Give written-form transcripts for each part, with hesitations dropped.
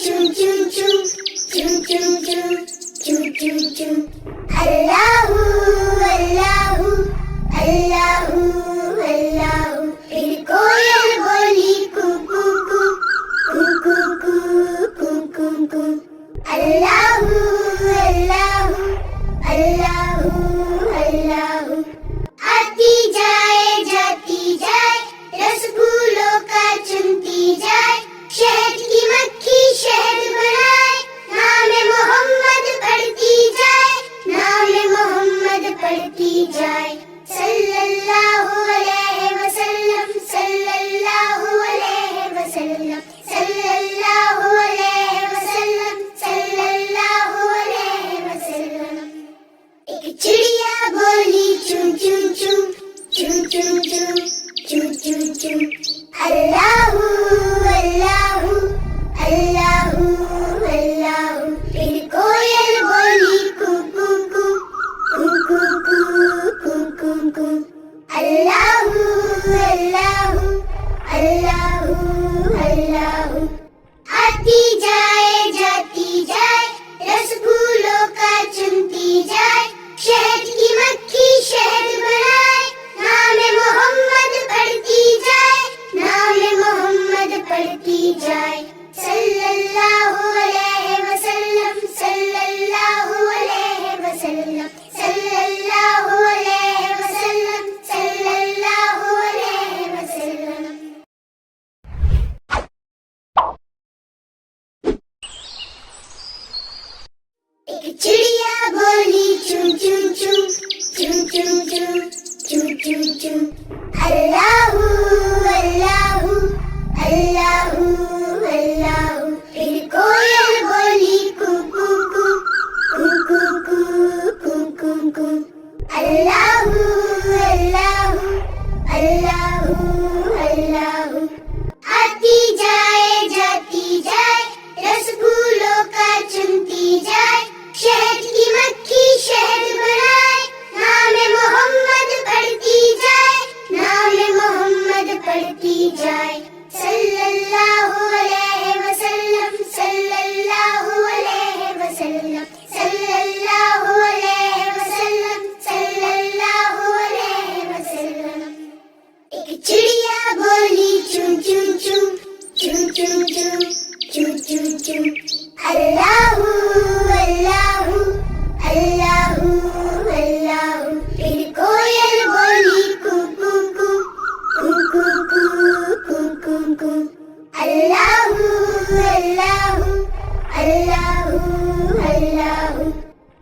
chum chum chum chum chum chum chum chum chum Allahu Allahu Allahu Allahu फिर कोयल बोली कू कू कू कू कू कू कू कू कू Allahu Allahu Allahu Allahu आती जाए जाती जाए रस फूलों का चुनती जाए शहद की मक्खी शहद बनाए नाम मोहम्मद पढ़ती जाए नाम मोहम्मद पढ़ती जाए सल्लल्लाहु अलैहि वसल्लम सल्लल्लाहु अलैहि वसल्लम सल्लल्लाहु अलैहि वसल्लम सल्लल्लाहु अलैहि वसल्लम एक चिड़िया बोली चुम चुम चुम चुम चुम चुम चुम चुम चुम अल्लाहु अल्लाहु अल्लाहु अल्लाहु फिर कोयल बोली कू कू कू कू कू कू कू कू कू अल्लाहु अल्लाहु अल्लाहु अल्लाहु आती जाए जाती जाए रस फूलों का चुनती जाए शहद की मक्खी शहद बनाए नाम मोहम्मद पढ़ती जाए नाम मोहम्मद पढ़ती जाए सल्लल्लाहु अलैहि वसल्लम सल्लल्लाहु अलैहि वसल्लम सल्लल्लाहु अलैहि वसल्लम सल्लल्लाहु अलैहि वसल्लम एक चिड़िया बोली चुम चुम चुम चुम चुम चुम चुम चुम चुम अल्लाहु अल्लाहु अल्लाहु अल्लाहु फिर कोयल बोली कू कू कू कू कू कू कू कू कू अल्लाहु अल्लाहु अल्लाहु अल्लाहु आती जाए जाती जाए रस फूलों का चुनती जाए शहद की मक्खी शहद बनाए नाम मोहम्मद पढ़ती जाए नाम मोहम्मद पढ़ती जाए सल्लल्लाहु अलैहि वसल्लम सल्लल्लाहु अलैहि वसल्लम सल्लल्लाहु अलैहि वसल्लम सल्लल्लाहु अलैहि वसल्लम एक चिड़िया बोली चुम चुम चुम चुम चुम चुम चुम चुम चुम अल्लाहु अल्लाहु अल्लाहु अल्लाहु फिर कोयल बोली कू कू कू कू कू कू कू कू कू अल्लाहु अल्लाहु अल्लाहु अल्लाहु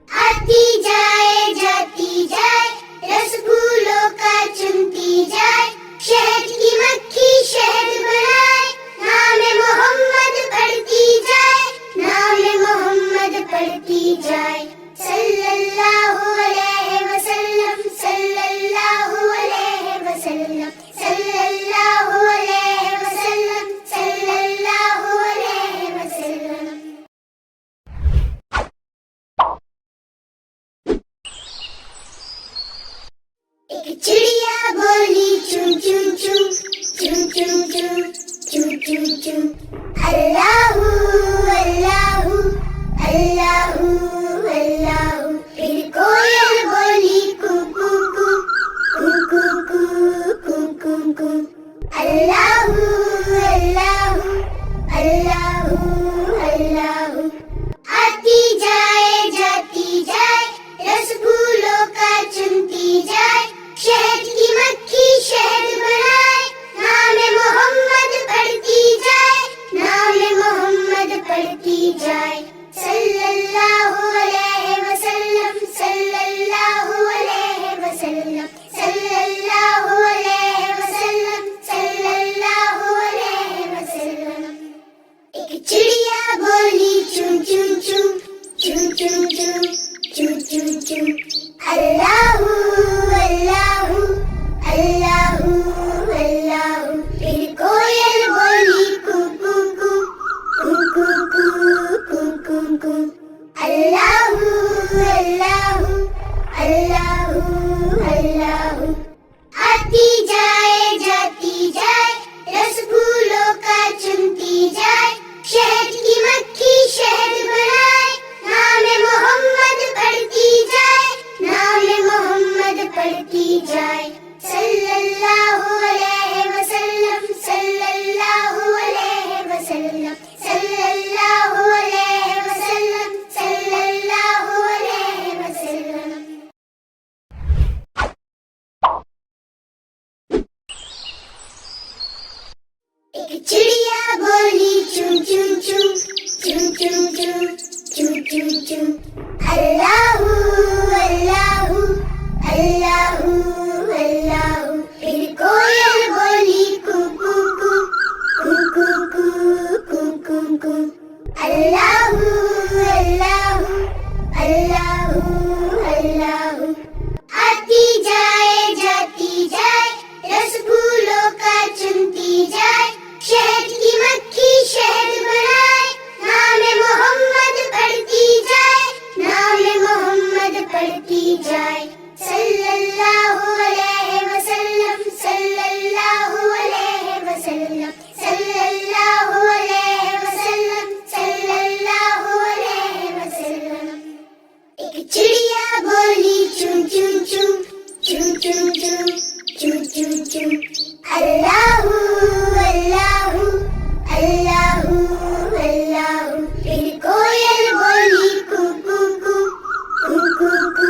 आती जाए जाती जाए रस फूलों का चुनती जाए शहद की मक्खी शहद बनाए नाम मोहम्मद पढ़ती जाए नाम मोहम्मद पढ़ती जाए सल्लल्लाहु अलैहि वसल्लम सल्लल्लाहु अलैहि वसल्लम सल्लल्लाहु अलैहि वसल्लम सल्लल्लाहु अलैहि वसल्लम एक चिड़िया बोली चुम चुम चुम चुम चुम चुम चुम चुम चुम अल्लाहु अल्लाहु अल्लाहु अल्लाहु फिर कोयल बोली कू कू कू कू कू कू कू कू कू अल्लाहु अल्लाहु अल्लाहु अल्लाहु आती जाए जाती जाए रस फूलों का चुनती जाए शहद की मक्खी शहद बनाए नाम मोहम्मद पढ़ती जाए नाम मोहम्मद पढ़ती जाए सल्लल्लाहु अलैहि वसल्लम सल्लल्लाहु अलैहि वसल्लम सल्लल्लाहु अलैहि वसल्लम सल्लल्लाहु پڑھتی جائے صلی اللہ علیہ وسلم صلی اللہ علیہ وسلم صلی اللہ علیہ وسلم صلی اللہ علیہ وسلم. ایک چڑیا بولی چون چون چون چون چون چون چون چون چون اللہ اللہ اللہ اللہ. پھر کوئل بولی کو کو کو کو کو کو کو کو کو اللہ اللہ اللہ اللہ. آتی جائے جاتی جائے رس پھولوں کا چنتی جائے شہد کی مکھی شہد بنائے نام محمد پڑھتی جائے نام محمد پڑھتی جائے صلی اللہ علیہ وسلم صلی اللہ علیہ وسلم صلی اللہ علیہ وسلم صلی اللہ علیہ وسلم. ایک چڑیا بولی چون چون چون چون چون چون چون چون چون اللہ اللہ اللہ اللہ. پھر کوئل بولی کو کو کو کو کو کو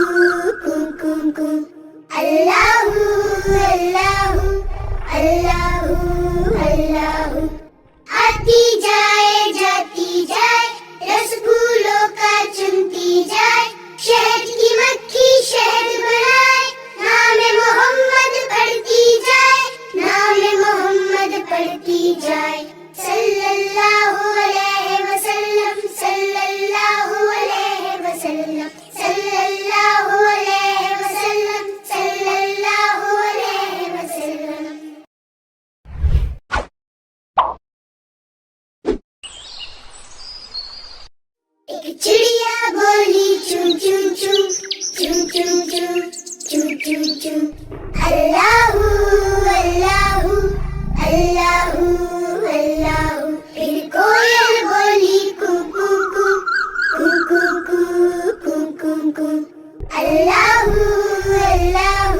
کو کو کو اللہ اللہ اللہ اللہ. آتی جائے جاتی جائے رس پھولوں کا چنتی جائے شہد کی مکھی شہد بنائے نام محمد پڑھتی جائے نام محمد پڑھتی جائے صلی اللہ علیہ وسلم صلی اللہ علیہ وسلم صلی اللہ علیہ وسلم صلی اللہ علیہ وسلم. ایک چڑیا بولی چون چون چون چون چون چون چون چون چون اللہ اللہ اللہ اللہ. پھر کوئل بولی کو کو کو کو کو کو کو کو کو اللہ اللہ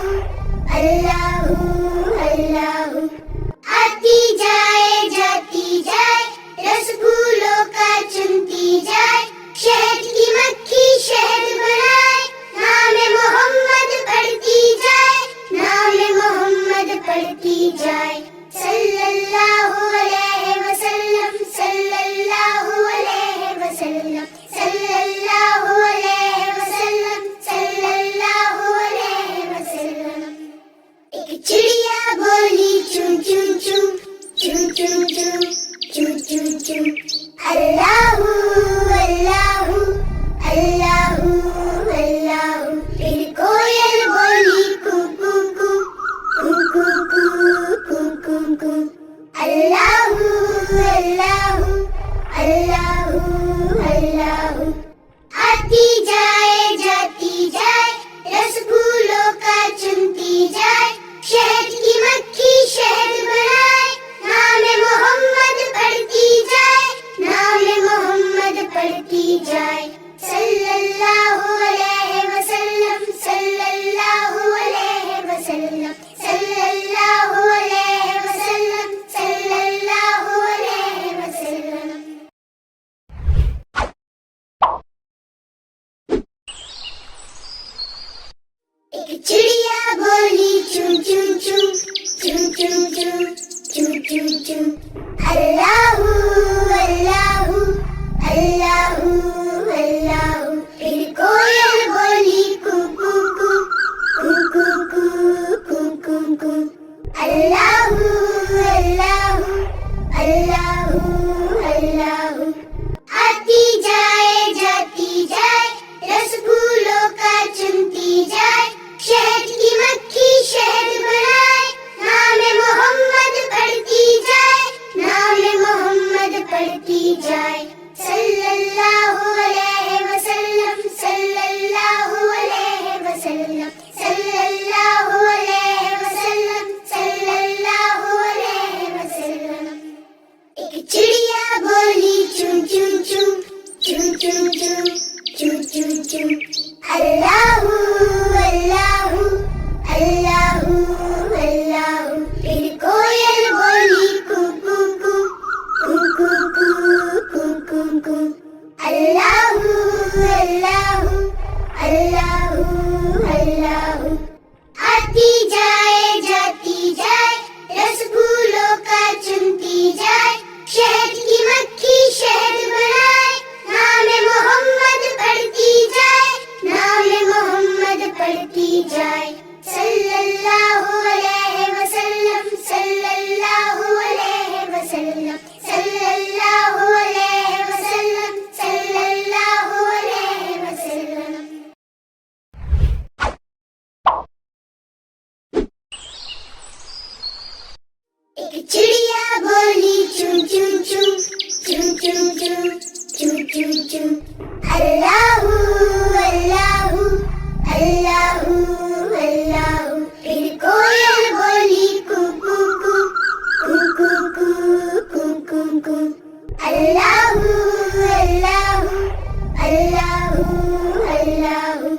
اللہ اللہ. آتی جائے جاتی جائے رس پھولوں کا چنتی جائے شہد کی مکھی شہد بنائے نام محمد پڑھتی جائے نام محمد پڑھتی جائے صلی اللہ علیہ وسلم صلی اللہ علیہ وسلم صلی اللہ علیہ وسلم صلی اللہ علیہ وسلم. ایک چڑیا بولی چون چون چون چون چون چون چون چون چون اللہ اللہ اللہ اللہ. پھر کوئل بولی کو کو کو کو کو کو کو کو کو اللہ اللہ اللہ اللہ. آتی جائے جاتی جائے رس پھولوں کا چنتی جائے شہد کی مکھی شہد بنائے نام محمد پڑھتی جائے نام محمد پڑھتی جائے صلی اللہ علیہ وسلم صلی اللہ علیہ وسلم صلی اللہ علیہ وسلم صلی اللہ علیہ وسلم. ایک چڑیا بولی چون چون چون چون چون چون چون چون چون اللہ اللہ اللہ اللہ. پھر کوئل بولی کو کو کو کو کو کو کو کو کو اللہ اللہ اللہ اللہ. آتی جائے جاتی جائے رس پھولوں کا چنتی جائے شہد کی مکھی شہد بنائے نام محمد پڑھتی جائے نام محمد پڑھتی جائے صلی اللہ علیہ وسلم صلی اللہ علیہ وسلم صلی اللہ علیہ وسلم صلی اللہ علیہ وسلم. ایک چڑیا بولی چون چون چون چون چون چون چون چون چون اللہ اللہ चिड़िया बोली चूं चूं चूं चूं चूं चूं चूं चूं चूं अल्लाहू अल्लाहू अल्लाहू अल्लाहू। फिर कोयल बोली कू कू कू कू कू कू कू कू कू अल्लाहू अल्लाहू अल्लाहू अल्लाहू।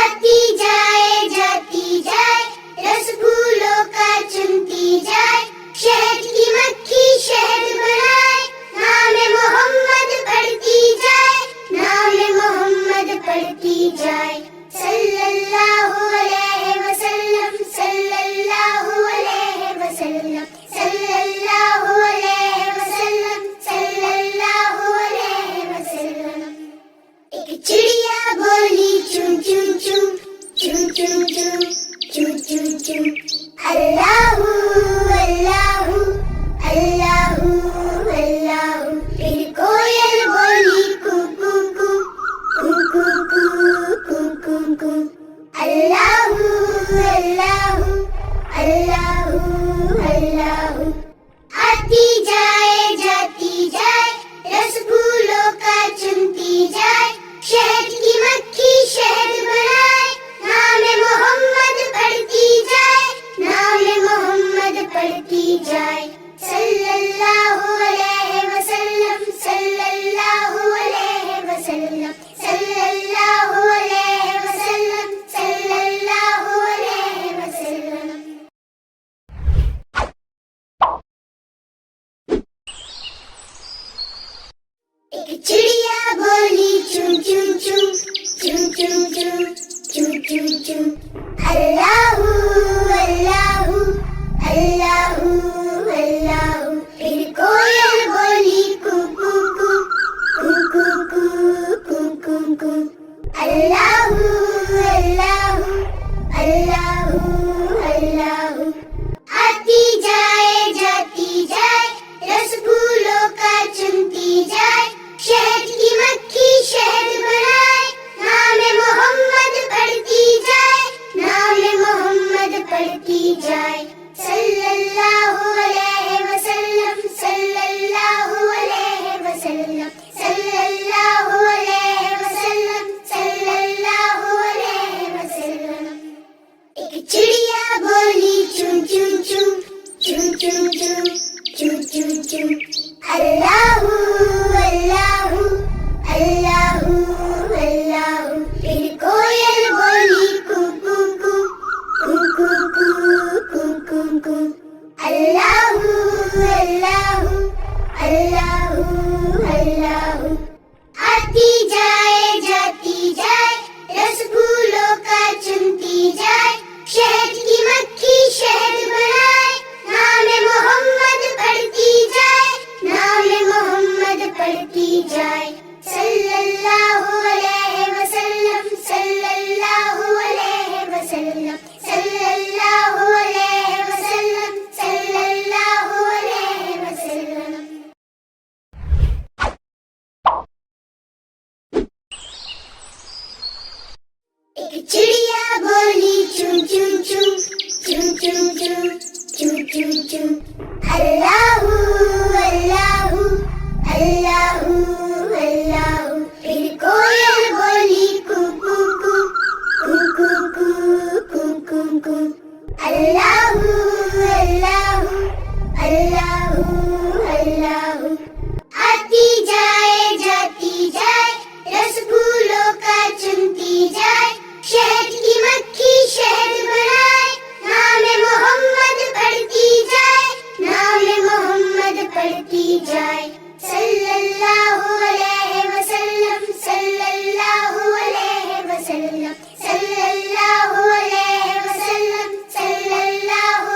आती जाए जाती जाए रस फूलों का चुनती जाए, शहद की मक्खी शहद बनाए, नाम मोहम्मद पढ़ती जाए, नाम मोहम्मद पढ़ती जाए। सल्लल्लाहु अलैहि वसल्लम सल्लल्लाहु अलैहि वसल्लम सल्लल्लाहु अलैहि वसल्लम सल्लल्लाहु अलैहि वसल्लम। एक चिड़िया बोली चूं चूं चूं चूं चूं चूं चूं चूं चूं अल्लाहू अल्लाहू अल्लाहू अल्लाहू। फिर कोयल बोली कू कू कू कू कू कू कू कू कू अल्लाहू अल्लाहू अल्लाहू अल्लाहू। आती जाए जाती जाए रस फूलों का चुनती जाए, शहद की मक्खी शहद बनाए, नाम मोहम्मद पढ़ती जाए, नाम मोहम्मद पढ़ती जाए। सल्लल्लाहु अलैहि वसल्लम सल्लल्लाहु अलैहि वसल्लम सल्लल्लाहु अलैहि वसल्लम सल्लल्लाहु अलैहि वसल्लम। एक चिड़िया बोली चूं चूं चूं चूं चूं चूं चूं चूं चूं अल्लाहू अल्लाहू अल्लाहू अल्लाहू। फिर कोयल बोली कू कू कू कू कू कू कू कू कू अल्लाहू अल्लाहू अल्लाहू अल्लाहू। आती जाए जाती जाए रस फूलों का चुनती जाए, शहद की मक्खी शहद बनाए, नाम मोहम्मद पढ़ती जाए, नाम मोहम्मद पढ़ती जाए। सल्लल्लाहु अलैहि वसल्लम सल्लल्लाहु अलैहि वसल्लम सल्लल्लाहु अलैहि वसल्लम सल्लल्लाहु अलैहि वसल्लम। एक चिड़िया बोली चूं चूं चूं चूं चूं चूं चूं चूं चूं अल्लाहू अल्लाहू अल्लाहू अल्लाहू। फिर कोयल बोली कू कू कू कू कू कू कू कू कू अल्लाहू अल्लाहू अल्लाहू अल्लाहू। आती जाए जाती जाए रस फूलों का चुनती जाए, शहद की मक्खी शहद बनाए, नाम मोहम्मद पढ़ती जाए, नाम मोहम्मद पढ़ती जाए। सल्लल्लाहु अलैहि वसल्लम सल्लल्लाहु अलैहि वसल्लम सल्लल्लाहु अलैहि वसल्लम सल्लल्लाहु अलैहि वसल्लम। एक चिड़िया बोली चूं चूं चूं चूं चूं चूं चूं चूं चूं अल्लाहू अल्लाहू अल्लाहू अल्लाहू। फिर कोयल बोली कू कू कू कू कू कू कू कू कू अल्लाहू अल्लाहू अल्लाहू अल्लाहू। आती जाए जाती जाए रस फूलों का चुनती जाए, शहद की मक्खी शहद बनाए, नाम मोहम्मद पढ़ती जाए, नाम मोहम्मद पढ़ती जाए। सल्लल्लाहु अलैहि वसल्लम सल्लल्लाहु अलैहि वसल्लम सल्लल्लाहु अलैहि वसल्लम सल्लल्लाहु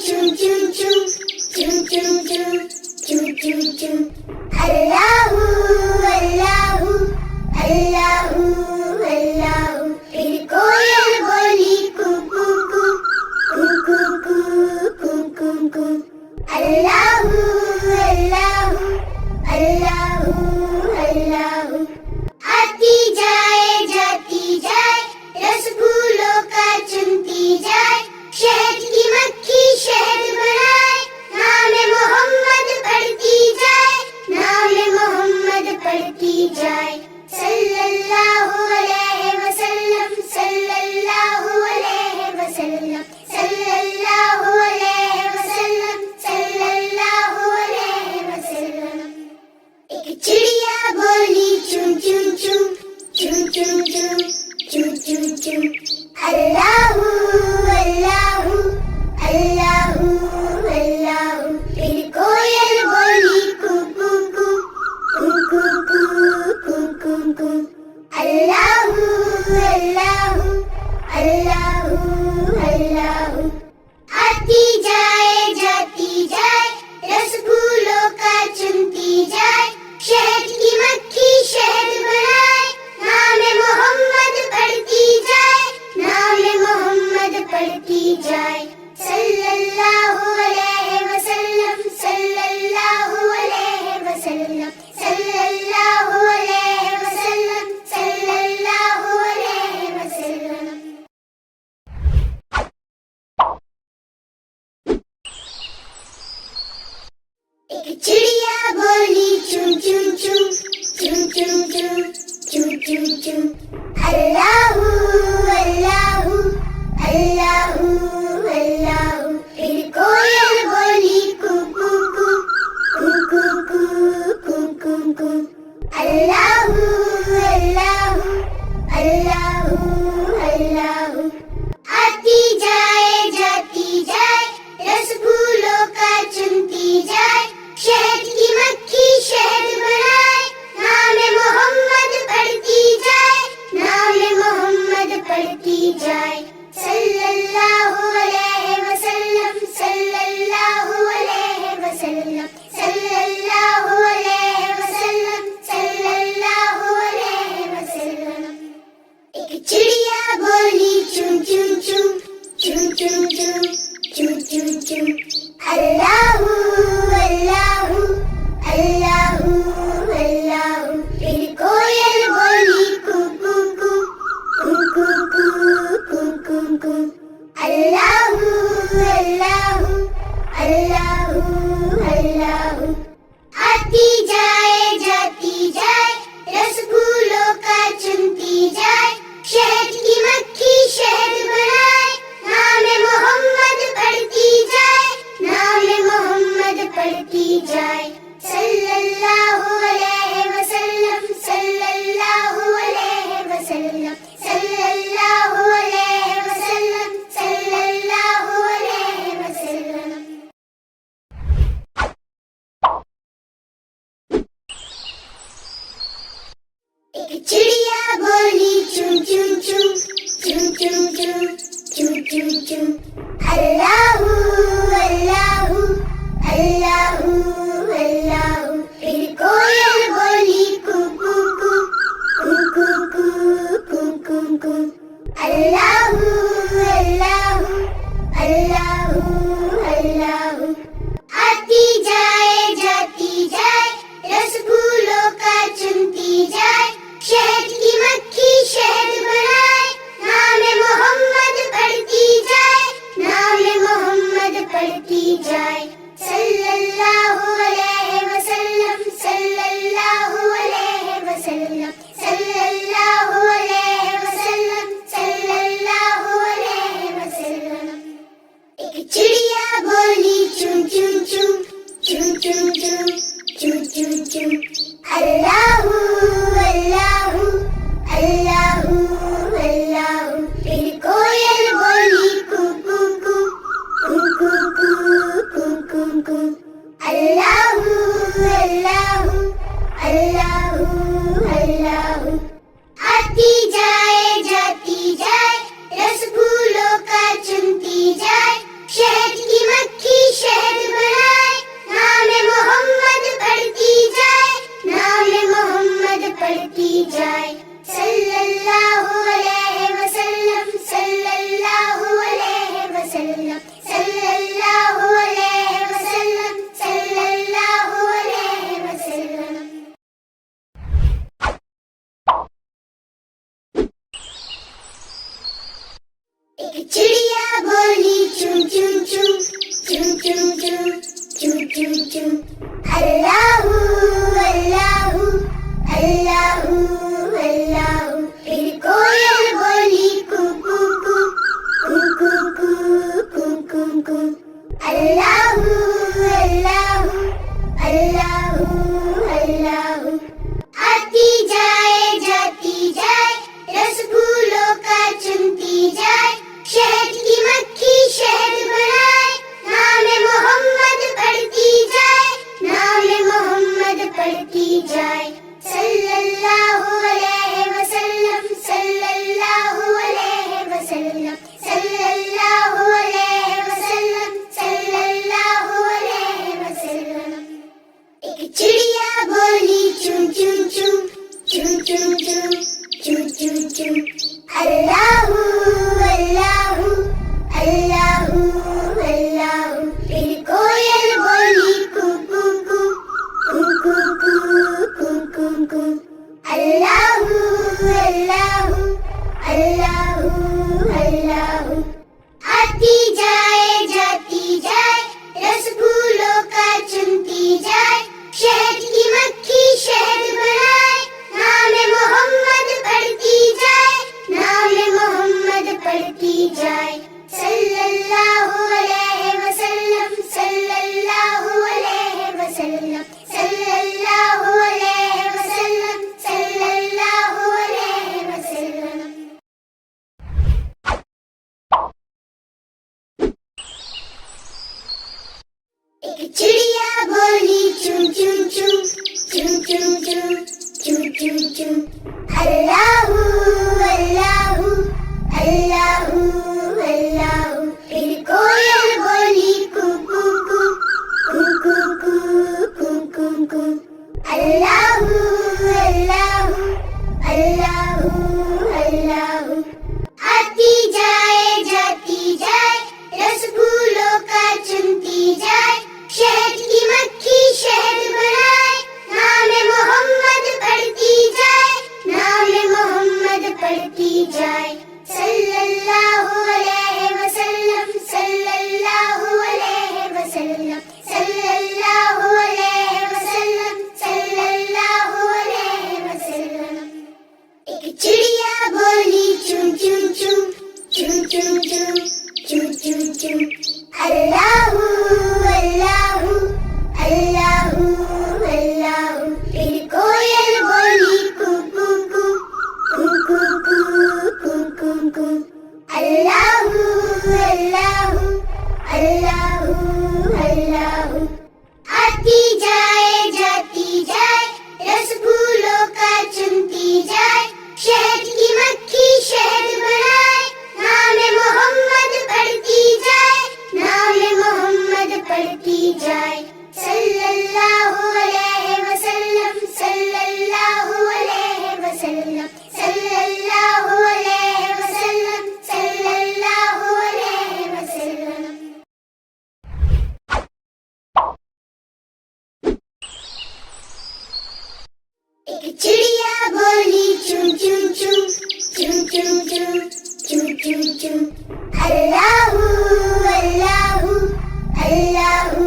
chum chum chum, chum chum chum, chum chum chum. Allahu Allahu Allahu Allahu. फिर कोयल बोली कू कू कू कू कू कू कू कू कू. Allahu Allahu Allahu Allahu. आती जाए जाती जाए, रसगुल्लों का चुनती जाए, शहद की मक्खी शहद बनाए, नाम मोहम्मद पढ़ती जाए, नाम मोहम्मद पढ़ती जाए. सल्लल्लाहु अलैहि वसल्लम, सल्लल्लाहु अलैहि वसल्लम, सल्लल्लाहु अलैहि वसल्लम, सल्लल्लाहु अलैहि वसल्लम. एक चिड़िया बोली चुन चुन चुन, चुन चुन चुन, चुन चुन चुन. अल्लाहु अल्लाहु अल्लाहु अल्लाहु. फिर कोयल बोली कू कू कू कू कू कू कू कू कू. अल्लाहु अल्लाहु अल्लाहु अल्लाहु. आती जाए जाती जाए, रसगुल्लों का चुनती जाए, शहद की मक्खी शहद बनाए, नाम मोहम्मद पढ़ती जाए, नाम मोहम्मद पढ़ती जाए. सल्लल्लाहु अलैहि वसल्लम, सल्लल्लाहु अलैहि वसल्लम, सल्लल्लाहु अलैहि वसल्लम, सल्लल्लाहु अलैहि वसल्लम. एक चिड़िया बोली चुन चुन चुन, चुन चुन चुन, चुन चुन चुन. अल्लाहु अल्लाहु अल्लाहु अल्लाहु. फिर कोयल बोली कू कू कू कू कू कू कू कू कू. अल्लाहु अल्लाहु अल्लाहु अल्लाहु. आती जाए जाती जाए, रसगुल्लों का चुनती जाए, शहद की मक्खी शहद बनाए, नाम मोहम्मद पढ़ती जाए, नाम मोहम्मद पढ़ती जाए. सल्लल्लाहु अलैहि वसल्लम, सल्लल्लाहु अलैहि वसल्लम, सल्लल्लाहु अलैहि वसल्लम, सल्लल्लाहु अलैहि वसल्लम. एक चिड़िया बोली चुन चुन चुन, चुन चुन चुन, चुन चुन चुन. अल्लाहु अल्लाहु अल्लाहु अल्लाहु. फिर कोयल बोली कू कू कू कू कू कू कू कू कू. अल्लाहु अल्लाहु अल्लाहु अल्लाहु. आती जाए जाती जाए, रसगुल्लों का चुनती जाए, शहद की मक्खी शहद बनाए, नाम मोहम्मद पढ़ती जाए, नाम मोहम्मद पढ़ती जाए. सल्लल्लाहु अलैहि वसल्लम, सल्लल्लाहु अलैहि वसल्लम, सल्लल्लाहु अलैहि वसल्लम, सल्लल्लाहु अलैहि वसल्लम. एक चिड़िया बोली चुन चुन चुन, चुन चुन चुन, चुन चुन चुन. अल्लाहु अल्लाहु अल्लाहु अल्लाहु. फिर कोयल बोली कू कू कू कू कू कू कू कू कू. अल्लाहु अल्लाहु अल्लाहु अल्लाहु. आती जाए जाती जाए, रसगुल्लों का चुनती जाए, शहद की मक्खी शहद बनाए, नाम मोहम्मद पढ़ती जाए, नाम मोहम्मद पढ़ती जाए. सल्लल्लाहु अलैहि वसल्लम, सल्लल्लाहु अलैहि वसल्लम, सल्लल्लाहु अलैहि वसल्लम, सल्लल्लाहु अलैहि वसल्लम. एक चिड़िया बोली चुन चुन चुन, चुन चुन चुन, चुन चुन चुन. अल्लाहु अल्लाहु अल्लाहु अल्लाहु. फिर कोयल बोली कू कू कू कू कू कू कू कू कू. अल्लाहु अल्लाहु अल्लाहु अल्लाहु. आती जाए जाती जाए, रसगुल्लों का चुनती जाए, शहद की मक्खी चुन चुन चुन चुन चुन चुन चुन चुन चुन अल्लाहू अल्लाहू अल्लाहू अल्लाहू फिर कोयल बोली कू कू कू कू कू कू कू कू कू अल्लाहू अल्लाहू अल्लाहू अल्लाहू आती जाए जाती जाए रस फूलों का चुनती जाए शहद की मक्खी शहद बनाए नाम मोहम्मद पढ़ती जाए नाम मोहम्मद पढ़ती जाए सल्लल्लाहु अलैहि वसल्लम सल्लल्लाहु अलैहि वसल्लम सल्लल्लाहु अलैहि वसल्लम सल्लल्लाहु अलैहि वसल्लम एक चिड़िया बोली चुन चुन चुन चुन चुन चुन चुन चुन चुन अल्लाहू अल्लाहू अल्लाहू अल्लाहू फिर कोयल बोली कू कू कू कू कू कू कू कू कू अल्लाहू अल्लाहू अल्लाहू अल्लाहू आती जाए जाती जाए रस फूलों का चुनती जाए शहद की मक्खी शहद बनाए नाम मोहम्मद पढ़ती जाए नाम मोहम्मद पढ़ती जाए सल्लल्लाहु अलैहि वसल्लम सल्लल्लाहु अलैहि वसल्लम सल्लल्लाहु अलैहि वसल्लम सल्लल्लाहु अलैहि वसल्लम एक चिड़िया बोली चुन चुन चुन चुन चुन चुन चुन चुन चुन अल्लाहू अल्लाहू अल्लाहू अल्लाहू फिर कोयल बोली कू कू कू कू कू कू कू कू कू अल्लाहू अल्लाहू अल्लाहू अल्लाहू आती जाए जाती जाए रस फूलों का चुनती जाए शहद की मक्खी शहद बनाए नाम मोहम्मद पढ़ती जाए नाम मोहम्मद पढ़ती जाए सल्लल्लाहु अलैहि वसल्लम सल्लल्लाहु अलैहि वसल्लम सल्लल्लाहु अलैहि वसल्लम सल्लल्लाहु अलैहि वसल्लम एक चिड़िया बोली चुन चुन चुन चुन चुन चुन चुन चुन चुन अल्लाहू अल्लाहू अल्लाहू अल्लाहू फिर कोयल बोली कू कू कू कू कू कू कू कू कू अल्लाहू अल्लाहू अल्लाहू अल्लाहू आती जाए जाती जाए रस फूलों का चुनती जाए शहद की मक्खी शहद बनाए नाम मोहम्मद पढ़ती जाए नाम मोहम्मद पढ़ती जाए सल्लल्लाहु अलैहि वसल्लम सल्लल्लाहु अलैहि वसल्लम सल्लल्लाहु अलैहि वसल्लम सल्लल्लाहु अलैहि वसल्लम एक चिड़िया बोली चुन चुन चुन चुन चुन चुन चुन चुन चुन अल्लाहू अल्लाहू अल्लाहू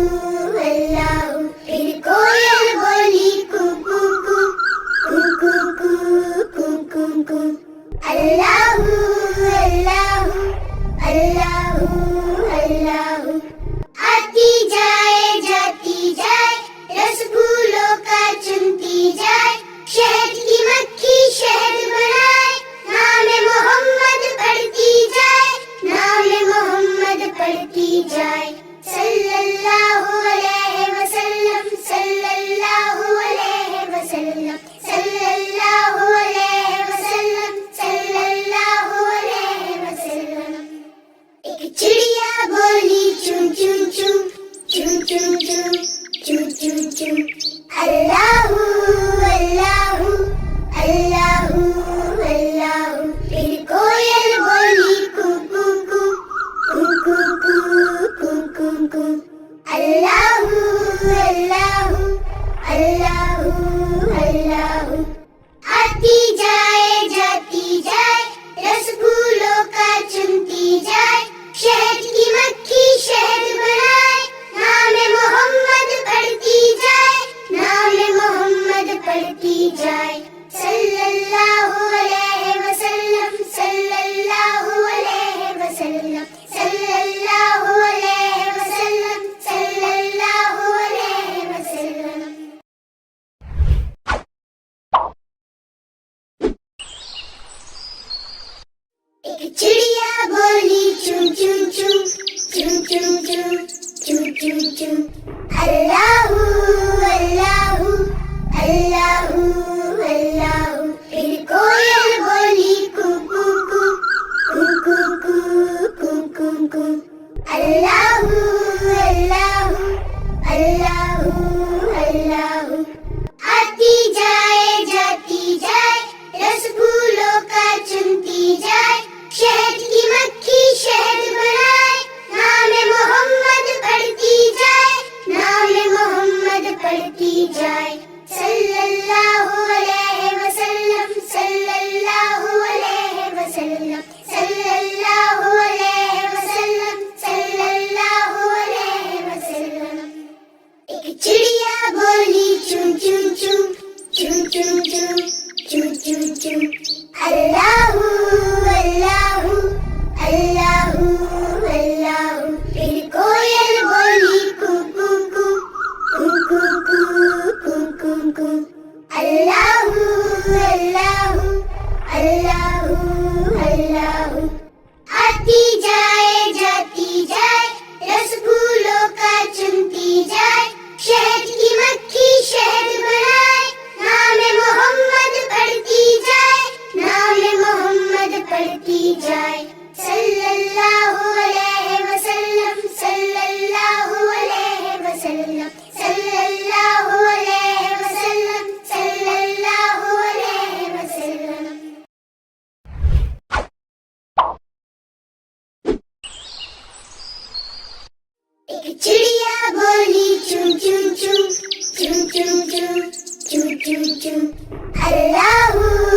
अल्लाहू फिर कोयल बोली कू कू कू कू कू कू कू कू कू अल्लाहू अल्लाहू अल्लाहू अल्लाहू आती जाए जाती जाए रस फूलों का चुनती जाए शहद की मक्खी शहद बनाए नाम मोहम्मद पढ़ती जाए नाम मोहम्मद पढ़ती जाए सल्लल्लाहु अलैहि वसल्लम सल्लल्लाहु अलैहि वसल्लम सल्लल्लाहु अलैहि वसल्लम सल्लल्लाहु अलैहि वसल्लम एक चिड़िया बोली चुन चुन चुन चुन चुन चुन चुन चुन चुन अल्लाहू अल्लाहू अल्लाहू अल्लाहू फिर कोयल बोली कू कू कू कू कू कू कू कू कू अल्लाहू अल्लाहू अल्लाहू अल्लाहू आती जाए जाती जाए रस फूलों का चुनती जाए शहद की मक्खी اللہ اللہ اللہ اللہ آتی جائے جاتی جائے رس پھولوں کا چنتی جائے شہد کی مکھی شہد بنائے نام محمد پڑھتی جائے نام محمد پڑھتی جائے صلی اللہ علیہ وسلم صلی اللہ علیہ وسلم صلی اللہ علیہ وسلم صلی اللہ علیہ وسلم ایک چڑیا بولی چون چون چون چون چون چون چون چون چون اللہ اللہ اللہ اللہ پھر کوئل بولی کو کو کو کو کو کو کو کو اللہ اللہ اللہ اللہ آتی جائے جاتی جائے رس پھولوں کا چنتی جائے شہد کی مکھی شہد بنائے نام محمد پڑھتی جائے نام محمد پڑھتی جائے صلی اللہ علیہ وسلم صلی اللہ علیہ وسلم صلی اللہ علیہ وسلم صلی اللہ علیہ وسلم ایک چڑیا بولی چون چون چون چون چون چون چون چون چون اللہ